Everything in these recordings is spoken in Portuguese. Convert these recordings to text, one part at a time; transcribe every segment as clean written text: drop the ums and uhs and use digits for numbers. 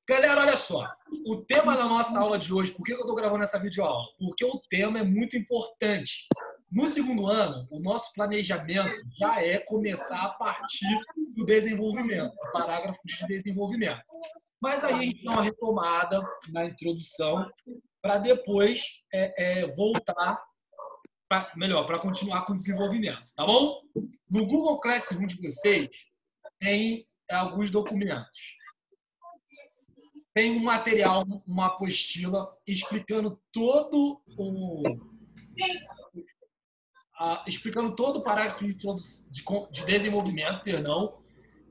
Galera, olha só. O tema da nossa aula de hoje, por que eu estou gravando essa videoaula? Porque o tema é muito importante. No segundo ano, o nosso planejamento já é começar a partir do desenvolvimento, parágrafos de desenvolvimento. Mas aí a gente dá uma retomada na introdução para depois voltar, para continuar com o desenvolvimento, tá bom? No Google Classroom de vocês tem alguns documentos. Tem um material, uma apostila explicando todo o parágrafo de desenvolvimento, perdão,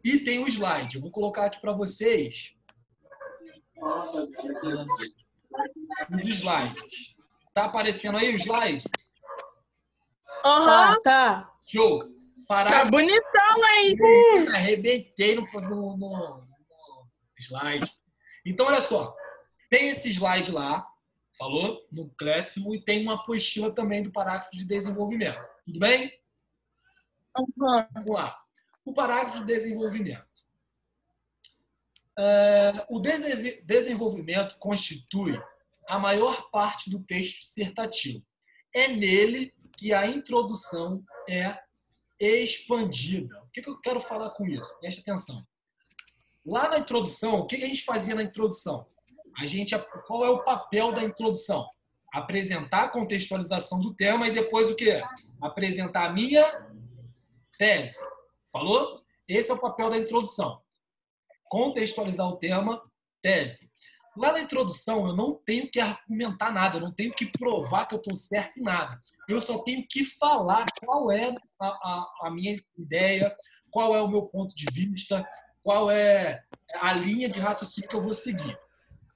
e tem um slide. Eu vou colocar aqui para vocês os slides. Tá aparecendo aí o slide? Aham. Tá. Show. Tá bonitão aí. Arrebentei no slide. Então, olha só. Tem esse slide lá, falou? No Classroom, e tem uma apostila também do parágrafo de desenvolvimento. Tudo bem? Uhum. Vamos lá. O parágrafo de desenvolvimento. O desenvolvimento constitui a maior parte do texto dissertativo. É nele que a introdução é expandida. O que eu quero falar com isso? Preste atenção. Lá na introdução, o que a gente fazia na introdução? Qual é o papel da introdução? Apresentar a contextualização do tema e depois o quê? Apresentar a minha tese. Falou? Esse é o papel da introdução. Contextualizar o tema, tese. Lá na introdução, eu não tenho que argumentar nada, eu não tenho que provar que eu estou certo em nada. Eu só tenho que falar qual é a minha ideia, qual é o meu ponto de vista, qual é a linha de raciocínio que eu vou seguir.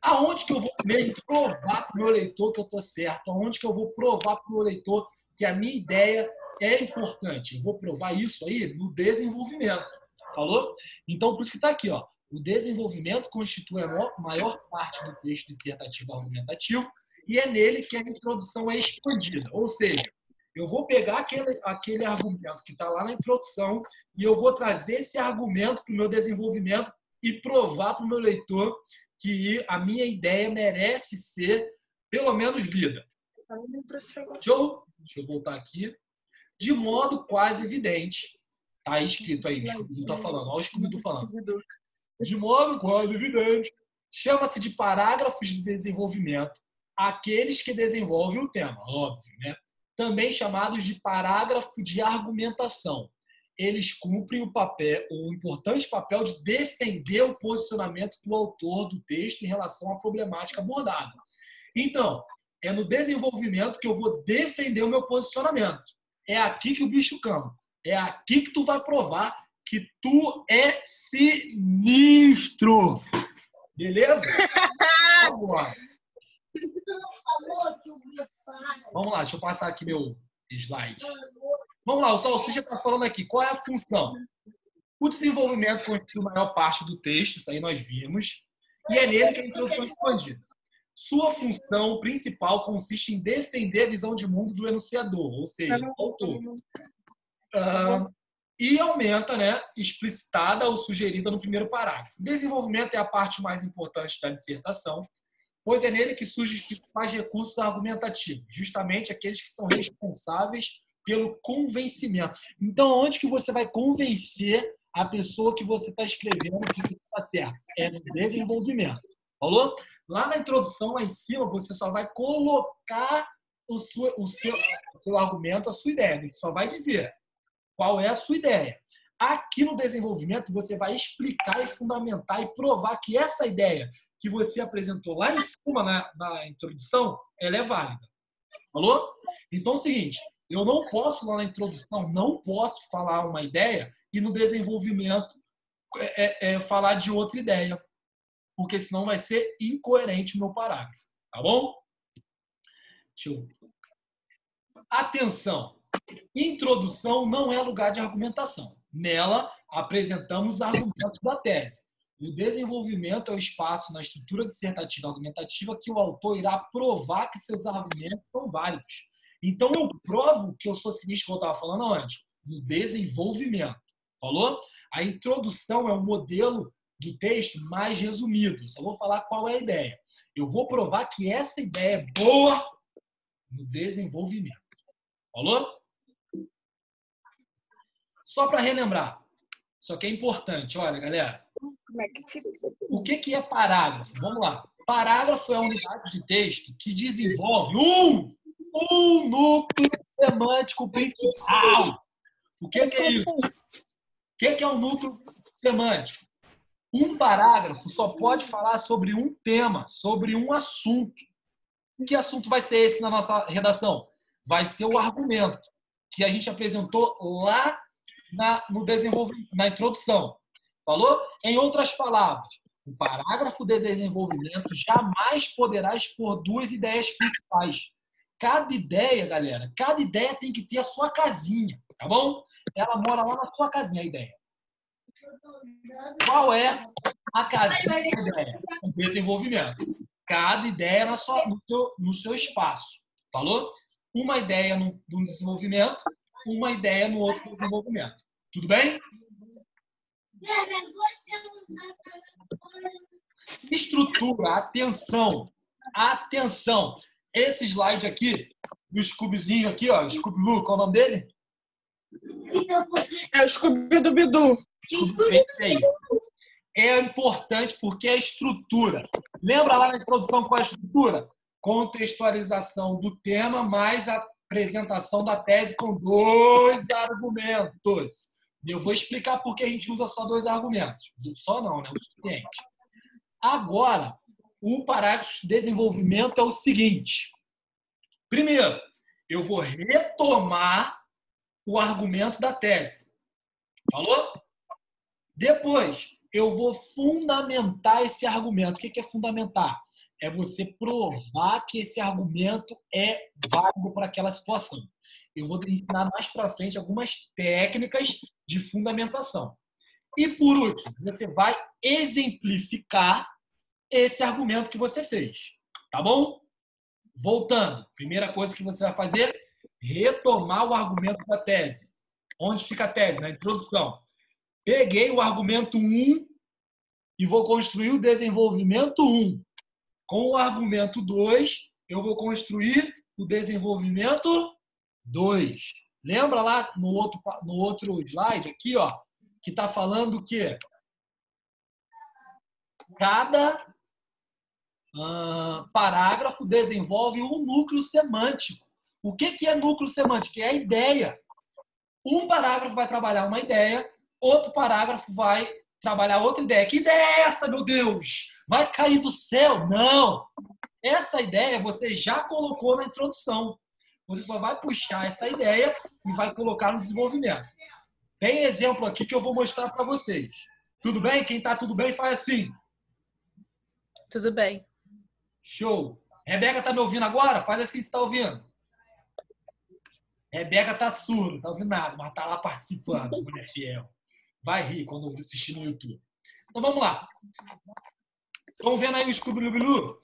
Aonde que eu vou mesmo provar para o meu leitor que eu estou certo? Aonde que eu vou provar para o meu leitor que a minha ideia é importante? Eu vou provar isso aí no desenvolvimento. Falou? Então, por isso que está aqui, ó. O desenvolvimento constitui a maior parte do texto dissertativo argumentativo e é nele que a introdução é expandida. Ou seja, eu vou pegar aquele argumento que está lá na introdução e eu vou trazer esse argumento para o meu desenvolvimento e provar para o meu leitor que a minha ideia merece ser, pelo menos, lida. Deixa eu voltar aqui. De modo quase evidente. Está aí escrito aí, o Scooby está falando. Olha o Scooby falando. De modo quase evidente. Chama-se de parágrafos de desenvolvimento aqueles que desenvolvem o tema, óbvio, né? Também chamados de parágrafo de argumentação. Eles cumprem o importante papel de defender o posicionamento do autor do texto em relação à problemática abordada. Então, é no desenvolvimento que eu vou defender o meu posicionamento. É aqui que o bicho cama. É aqui que tu vai provar que tu é sinistro. Beleza? Vamos lá. Vamos lá, deixa eu passar aqui meu slide. Vamos lá, o Salsicha está falando aqui. Qual é a função? O desenvolvimento constitui a maior parte do texto, isso aí nós vimos, e é nele que a introdução é expandida. Sua função principal consiste em defender a visão de mundo do enunciador, ou seja, do autor. E aumenta, né, explicitada ou sugerida no primeiro parágrafo. O desenvolvimento é a parte mais importante da dissertação, pois é nele que surgem os principais recursos argumentativos, justamente aqueles que são responsáveis pelo convencimento. Então, onde que você vai convencer a pessoa que você está escrevendo que está certo? É no desenvolvimento. Falou? Lá na introdução, lá em cima, você só vai colocar o seu argumento, a sua ideia. Você só vai dizer qual é a sua ideia. Aqui no desenvolvimento, você vai explicar e fundamentar e provar que essa ideia que você apresentou lá em cima na introdução, ela é válida. Falou? Então é o seguinte, eu não posso lá na introdução, não posso falar uma ideia e no desenvolvimento falar de outra ideia, porque senão vai ser incoerente o meu parágrafo. Tá bom? Deixa eu ver. Atenção! Introdução não é lugar de argumentação. Nela, apresentamos os argumentos da tese. O desenvolvimento é o espaço na estrutura dissertativa argumentativa que o autor irá provar que seus argumentos são válidos. Então, eu provo que eu sou sinistro, como eu estava falando antes, no desenvolvimento. Falou? A introdução é um modelo do texto mais resumido. Só vou falar qual é a ideia. Eu vou provar que essa ideia é boa no desenvolvimento. Falou? Só para relembrar. Isso aqui é importante. Olha, galera. Como é que tira isso aqui? O que é parágrafo? Vamos lá. Parágrafo é a unidade de texto que desenvolve um núcleo semântico principal. O que é isso? O que é um núcleo semântico? Um parágrafo só pode falar sobre um tema, sobre um assunto. Que assunto vai ser esse na nossa redação? Vai ser o argumento que a gente apresentou lá no desenvolvimento, na introdução. Falou? Em outras palavras, o parágrafo de desenvolvimento jamais poderá expor duas ideias principais. Cada ideia, galera, cada ideia tem que ter a sua casinha, tá bom? Ela mora lá na sua casinha, a ideia. Qual é a casinha da ideia? O desenvolvimento. Cada ideia no seu espaço. Falou? Uma ideia no desenvolvimento, uma ideia no outro desenvolvimento. Tudo bem? Estrutura, atenção. Atenção. Esse slide aqui, do Scoobyzinho aqui, ó, Scooby-Doo, qual é o nome dele? É o Scooby-Doo. É importante porque é a estrutura. Lembra lá na introdução qual é a estrutura? Contextualização do tema mais a apresentação da tese com 2 argumentos. Eu vou explicar por que a gente usa só 2 argumentos. Só não, né? O suficiente. Agora, o parágrafo de desenvolvimento é o seguinte. Primeiro, eu vou retomar o argumento da tese. Falou? Depois, eu vou fundamentar esse argumento. O que é fundamentar? É você provar que esse argumento é válido para aquela situação. Eu vou ensinar mais para frente algumas técnicas de fundamentação. E, por último, você vai exemplificar esse argumento que você fez. Tá bom? Voltando. Primeira coisa que você vai fazer, retomar o argumento da tese. Onde fica a tese? Na introdução. Peguei o argumento 1 e vou construir o desenvolvimento 1. Com o argumento 2, eu vou construir o desenvolvimento 2. Lembra lá no outro slide aqui, ó, que está falando que cada parágrafo desenvolve um núcleo semântico. O que é núcleo semântico? É a ideia. Um parágrafo vai trabalhar uma ideia, outro parágrafo vai trabalhar outra ideia. Que ideia é essa, meu Deus? Vai cair do céu? Não! Essa ideia você já colocou na introdução. Você só vai puxar essa ideia e vai colocar no desenvolvimento. Tem exemplo aqui que eu vou mostrar para vocês. Tudo bem? Quem está tudo bem, faz assim. Tudo bem. Show. Rebeca está me ouvindo agora? Faz assim se está ouvindo. Rebeca está surda, não está ouvindo nada, mas está lá participando. Mulher fiel. Vai rir quando eu assistir no YouTube. Então vamos lá. Estão vendo aí o Scooby-Doo?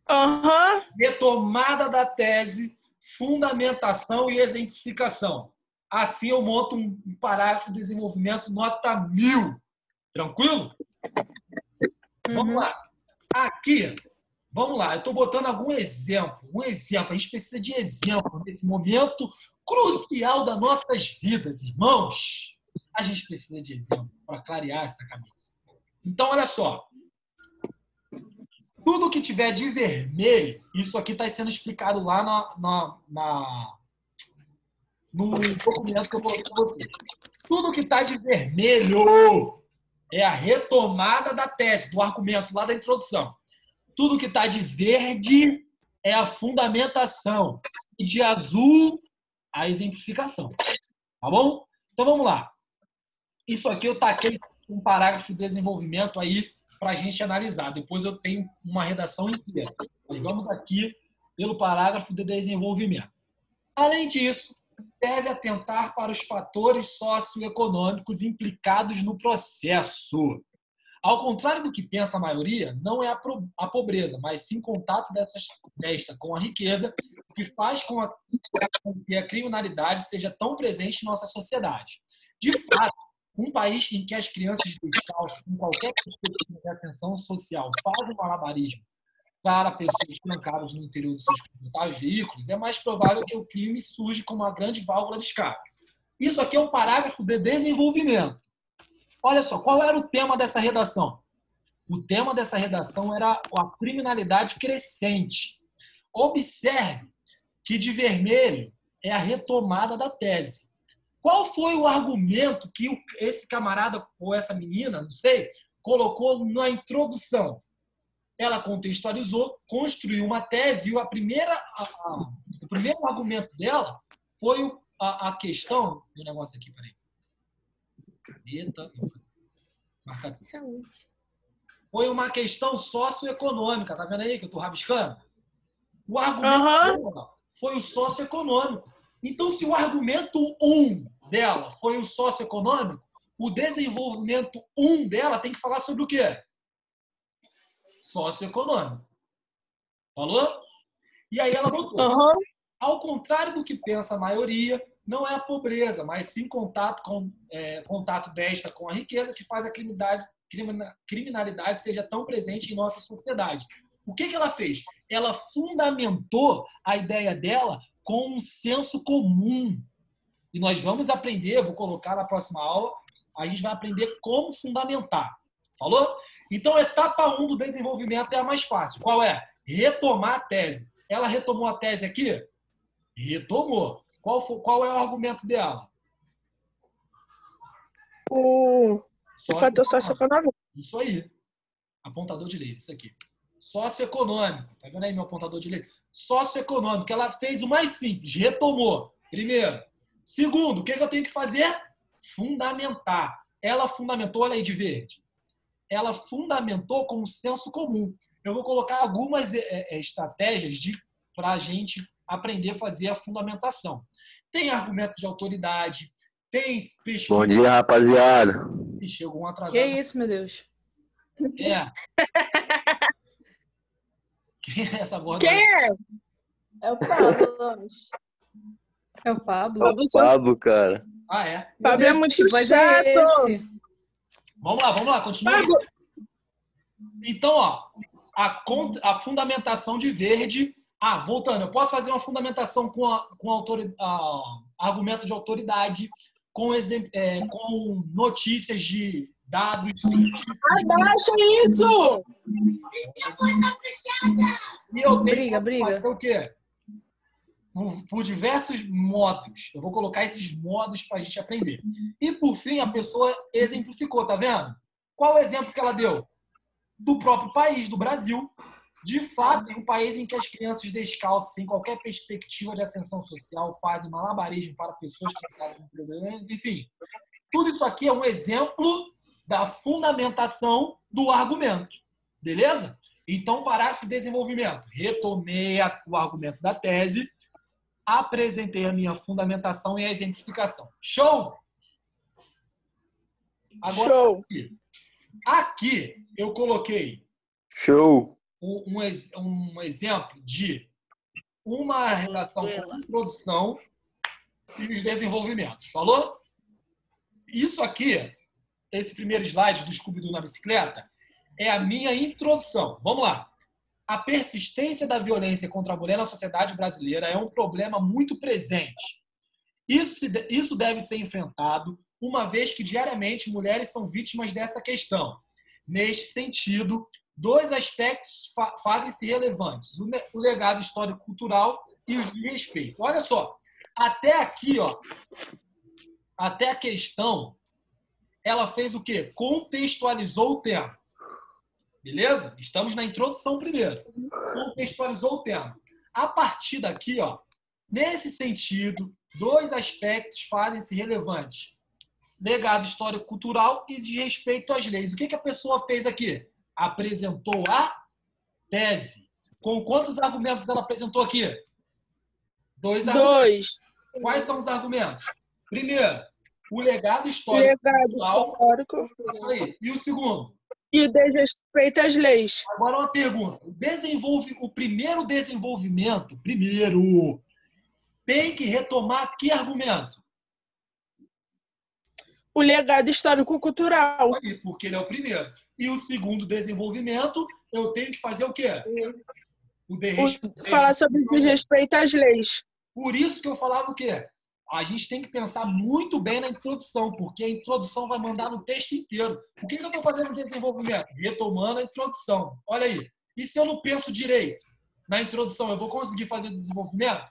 Aham. Retomada da tese, fundamentação e exemplificação. Assim eu monto um parágrafo de desenvolvimento nota 1000. Tranquilo? Vamos lá. Aqui, vamos lá. Eu estou botando algum exemplo. Um exemplo. A gente precisa de exemplo nesse momento crucial das nossas vidas, irmãos. A gente precisa de exemplo para clarear essa cabeça. Então, olha só. Tudo que tiver de vermelho, isso aqui está sendo explicado lá no documento que eu coloquei para vocês. Tudo que está de vermelho é a retomada da tese, do argumento lá da introdução. Tudo que está de verde é a fundamentação. E de azul, a exemplificação. Tá bom? Então, vamos lá. Isso aqui eu taquei um parágrafo de desenvolvimento aí para a gente analisar. Depois eu tenho uma redação inteira. Mas vamos aqui pelo parágrafo de desenvolvimento. Além disso, deve atentar para os fatores socioeconômicos implicados no processo. Ao contrário do que pensa a maioria, não é a pobreza, mas sim o contato desta com a riqueza que faz com que a criminalidade seja tão presente em nossa sociedade. De fato, Um país em que as crianças descalças, sem qualquer perspectiva de ascensão social, fazem malabarismo para pessoas trancadas no interior dos seus confortáveis veículos, é mais provável que o crime surja como uma grande válvula de escape. Isso aqui é um parágrafo de desenvolvimento. Olha só, qual era o tema dessa redação? O tema dessa redação era a criminalidade crescente. Observe que de vermelho é a retomada da tese. Qual foi o argumento que esse camarada ou essa menina, não sei, colocou na introdução? Ela contextualizou, construiu uma tese e o primeiro argumento dela foi a questão do negócio aqui, peraí. Caneta, marca. Saúde. Foi uma questão socioeconômica, tá vendo aí que eu tô rabiscando? O argumento dela foi o socioeconômico. Então, se o argumento 1 dela foi o socioeconômico, o desenvolvimento 1 dela tem que falar sobre o quê? Socioeconômico. Falou? E aí ela botou. Ao contrário do que pensa a maioria, não é a pobreza, mas sim contato desta com a riqueza que faz a criminalidade seja tão presente em nossa sociedade. O que ela fez? Ela fundamentou a ideia dela com um senso comum. E nós vamos aprender, vou colocar na próxima aula, a gente vai aprender como fundamentar. Falou? Então, a etapa 1 do desenvolvimento é a mais fácil. Qual é? Retomar a tese. Ela retomou a tese aqui? Retomou. Qual é o argumento dela? O fator socioeconômico. Isso aí. Apontador de leis, isso aqui. Socioeconômico. Tá vendo aí meu apontador de leis? Socioeconômico. Ela fez o mais simples. Retomou. Primeiro. Segundo, o que eu tenho que fazer? Fundamentar. Ela fundamentou, olha aí de verde. Ela fundamentou com um senso comum. Eu vou colocar algumas estratégias para a gente aprender a fazer a fundamentação. Tem argumento de autoridade, tem pesquisa. Bom dia, rapaziada. E chegou um atrasado. Que isso, meu Deus? É. Quem é essa gorda? Quem é? É o Pablo. É o Pablo? Pablo, cara. Ah, é? Pablo é muito Que voz chato. é esse? Vamos lá, continua. Pablo. Então, ó, a fundamentação de verde. Voltando, eu posso fazer uma fundamentação com argumento de autoridade, com notícias de dados científicos. Abaixa isso! E eu tenho Briga. fazer o quê? Por diversos modos. Eu vou colocar esses modos para a gente aprender. E, por fim, a pessoa exemplificou, tá vendo? Qual o exemplo que ela deu? Do próprio país, do Brasil. De fato, é um país em que as crianças descalças, sem qualquer perspectiva de ascensão social, fazem malabarismo para pessoas que estão com problemas. Enfim, tudo isso aqui é um exemplo da fundamentação do argumento. Beleza? Então, parágrafo de desenvolvimento. Retomei o argumento da tese, apresentei a minha fundamentação e a exemplificação. Show? Agora, show! Aqui eu coloquei Show! um exemplo de uma relação com introdução e desenvolvimento. Falou? Isso aqui, esse primeiro slide do Scooby-Doo na bicicleta, é a minha introdução. Vamos lá. A persistência da violência contra a mulher na sociedade brasileira é um problema muito presente. Isso deve ser enfrentado, uma vez que diariamente mulheres são vítimas dessa questão. Neste sentido, dois aspectos fazem-se relevantes: o legado histórico-cultural e o de respeito. Olha só, até aqui, ó, até a questão, ela fez o quê? Contextualizou o tema. Beleza? Estamos na introdução primeiro. Contextualizou o tema. A partir daqui, ó, nesse sentido, dois aspectos fazem-se relevantes: legado histórico-cultural e de respeito às leis. O que a pessoa fez aqui? Apresentou a tese. Com quantos argumentos ela apresentou aqui? Dois argumentos. Quais são os argumentos? Primeiro, o legado histórico-cultural. Isso aí. E o segundo? E o desrespeito às leis. Agora uma pergunta. O primeiro desenvolvimento, tem que retomar que argumento? O legado histórico-cultural. Aí, porque ele é o primeiro. E o segundo desenvolvimento, eu tenho que fazer o quê? Falar sobre o desrespeito às leis. Por isso que eu falava o quê? A gente tem que pensar muito bem na introdução, porque a introdução vai mandar no texto inteiro. O que eu estou fazendo no desenvolvimento? Retomando a introdução. Olha aí. E se eu não penso direito na introdução, eu vou conseguir fazer o desenvolvimento?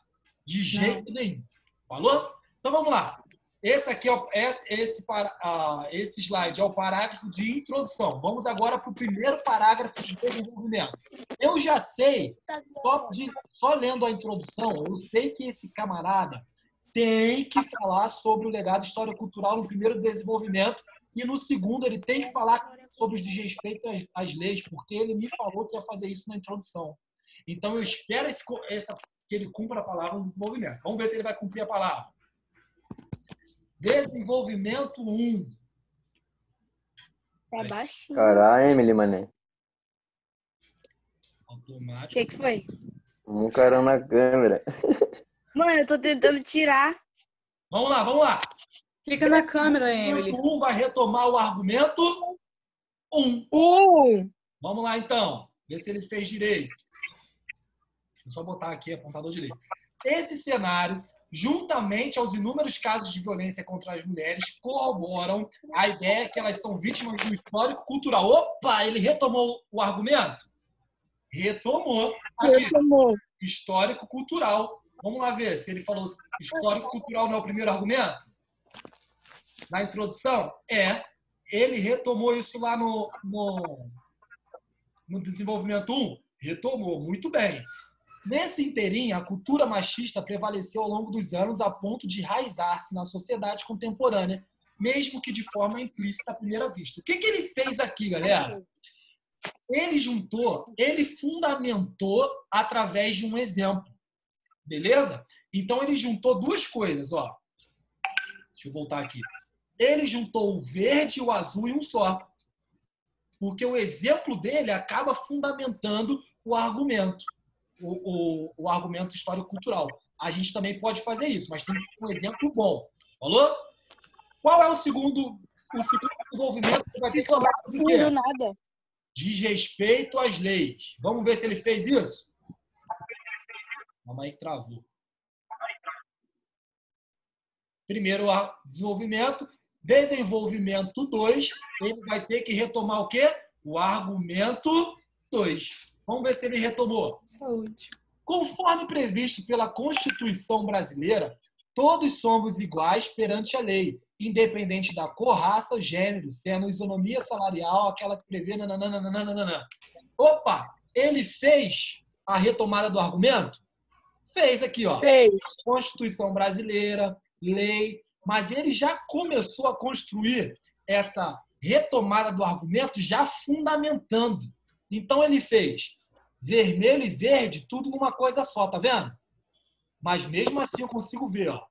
De jeito nenhum. Falou? Então vamos lá. Esse aqui esse slide é o parágrafo de introdução. Vamos agora para o primeiro parágrafo de desenvolvimento. Eu já sei, só lendo a introdução, eu sei que esse camarada tem que falar sobre o legado histórico-cultural no primeiro desenvolvimento e no segundo ele tem que falar sobre os desrespeitos às leis, porque ele me falou que ia fazer isso na introdução. Então eu espero que ele cumpra a palavra no desenvolvimento. Vamos ver se ele vai cumprir a palavra. Desenvolvimento 1. Tá baixinho. Caralho, Emily, mané. Automático. O que foi? Um carão na câmera. Mano, eu tô tentando tirar. Vamos lá. Clica na câmera, Emily. O 1 vai retomar o argumento 1. Vamos lá, então. Ver se ele fez direito. Vou só botar aqui apontador direito. Esse cenário, juntamente aos inúmeros casos de violência contra as mulheres, corroboram a ideia que elas são vítimas do histórico cultural. Opa, ele retomou o argumento? Retomou. Aqui. Histórico cultural. Vamos lá ver se ele falou histórico cultural não é o primeiro argumento? Na introdução? Ele retomou isso lá no desenvolvimento 1? Retomou, muito bem. Nesse inteirinho, a cultura machista prevaleceu ao longo dos anos a ponto de enraizar-se na sociedade contemporânea, mesmo que de forma implícita à primeira vista. O que ele fez aqui, galera? Ele fundamentou através de um exemplo. Beleza? Então, ele juntou duas coisas, ó. Deixa eu voltar aqui. Ele juntou o verde e o azul em um só. Porque o exemplo dele acaba fundamentando o argumento. O argumento histórico-cultural. A gente também pode fazer isso, mas tem que ser um exemplo bom. Falou? Qual é o segundo desenvolvimento que vai ter que falar sobre o quê? Nada. Desrespeito às leis. Vamos ver se ele fez isso? Calma aí que travou. Primeiro desenvolvimento. Desenvolvimento 2. Ele vai ter que retomar o quê? O argumento 2. Vamos ver se ele retomou. Saúde. Conforme previsto pela Constituição brasileira, todos somos iguais perante a lei, independente da cor, raça, gênero, sendo isonomia salarial, aquela que prevê... Nananana. Opa! Ele fez a retomada do argumento? Fez aqui, ó. Fez. Constituição brasileira, lei, mas ele já começou a construir essa retomada do argumento já fundamentando. Então, ele fez vermelho e verde, tudo numa coisa só, tá vendo? Mas, mesmo assim, eu consigo ver, ó.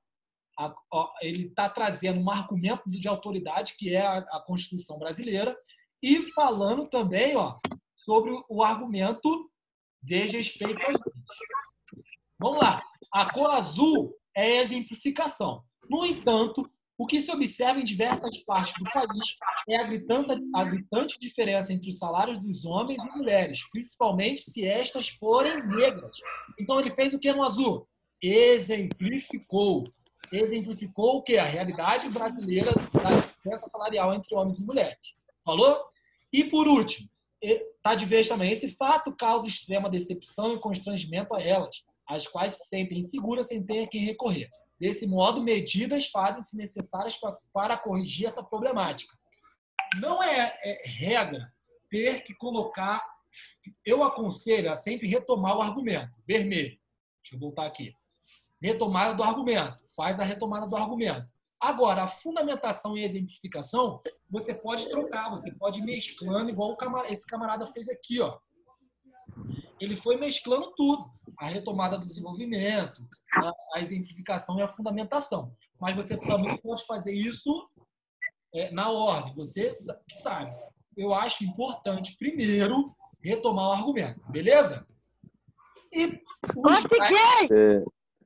Ele está trazendo um argumento de autoridade, que é a Constituição brasileira, e falando também, ó, sobre o argumento de respeito às leis. Vamos lá. A cor azul é a exemplificação. No entanto, o que se observa em diversas partes do país é a gritante diferença entre os salários dos homens e mulheres, principalmente se estas forem negras. Então, ele fez o que no azul? Exemplificou. Exemplificou o quê? A realidade brasileira da diferença salarial entre homens e mulheres. Falou? E, por último, está de vez também, esse fato causa extrema decepção e constrangimento a elas, as quais se sentem inseguras sem ter a quem recorrer. Desse modo, medidas fazem-se necessárias para corrigir essa problemática. Não é regra ter que colocar... Eu aconselho a sempre retomar o argumento. Vermelho. Deixa eu voltar aqui. Retomada do argumento. Faz a retomada do argumento. Agora, a fundamentação e a exemplificação, você pode trocar, você pode ir mesclando, igual esse camarada fez aqui, ó. Ele foi mesclando tudo. A retomada do desenvolvimento, a exemplificação e a fundamentação. Mas você também pode fazer isso na ordem. Você que sabe. Eu acho importante, primeiro, retomar o argumento. Beleza? E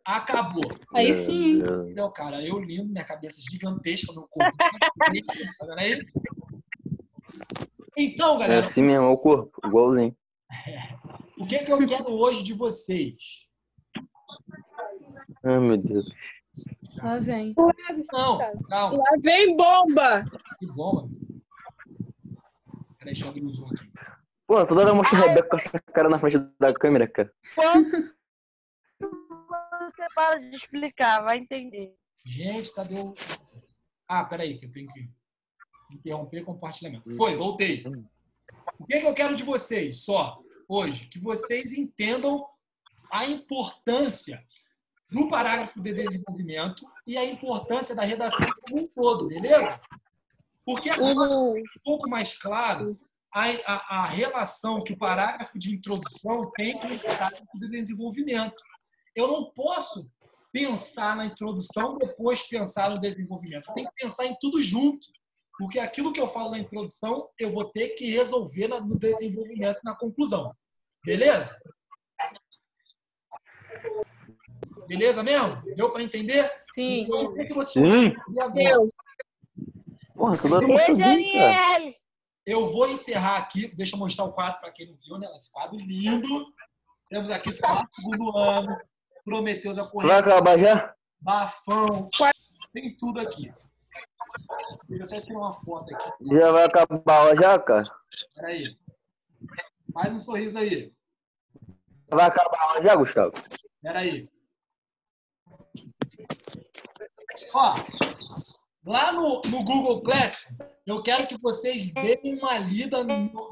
Acabou. Aí sim, hein? Meu cara, eu lindo, minha cabeça gigantesca, meu corpo. Tá vendo aí? Então, É galera, assim mesmo, é o corpo, igualzinho. o que eu quero hoje de vocês? Ai, meu Deus. Lá vem. Não, calma. Lá vem bomba. Que bom, mano. Peraí, deixa eu abrir o zoom aqui. Pô, toda hora mostra a Rebeca com essa cara na frente da câmera, cara. Você para de explicar, vai entender. Gente, cadê o... Ah, peraí, que eu tenho que interromper o compartilhamento. Foi, voltei. O que eu quero de vocês, só, hoje? Que vocês entendam a importância do parágrafo de desenvolvimento e a importância da redação como um todo, beleza? Porque agora é um pouco mais claro a relação que o parágrafo de introdução tem com o parágrafo de desenvolvimento. Eu não posso pensar na introdução depois pensar no desenvolvimento. Tem que pensar em tudo junto. Porque aquilo que eu falo na introdução, eu vou ter que resolver no desenvolvimento e na conclusão. Beleza? Beleza mesmo? Deu para entender? Sim. Então, o que vocês vão fazer agora? Porra, toda hora mostra Beijo, bem, cara. Aniele! Eu vou encerrar aqui. Deixa eu mostrar o quadro para quem não viu, né? Esse quadro lindo. Temos aqui esse quadro do ano. Prometeus a Vai correr. acabar já? Bafão. Tem tudo aqui. Deixa eu até tirar uma foto aqui. Já vai acabar já, cara? Peraí. Mais um sorriso aí. Vai acabar já, Gustavo? Peraí. Ó, lá no Google Classroom, eu quero que vocês deem uma lida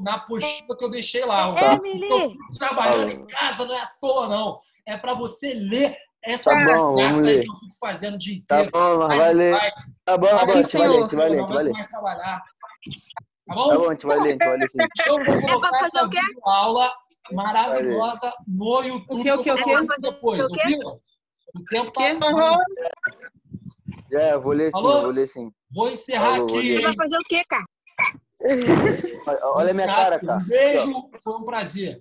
na postura que eu deixei lá. Ó. Emily! Eu fico trabalhando em casa, não é à toa, não. É para você ler essa Tá bom, graça vamos aí ler. que eu fico fazendo o dia Tá inteiro. bom, nós vai ler. Tá bom, Assim, a gente vai ler, a senhor. gente vai ler, a Não gente vai vai ler. mais trabalhar. Tá Tá bom? bom, a gente vai ler, sim. Eu vou colocar pra fazer essa o quê? aula maravilhosa no YouTube. O quê? Eu vou fazer depois, o quê? ouviu? O tempo tá... Aham. Eu vou ler sim, Falou? eu vou ler sim. Vou encerrar Falou, vou aqui, ler. hein? Vai fazer o quê, cara? Olha a minha cara, cara. Um beijo, foi um prazer.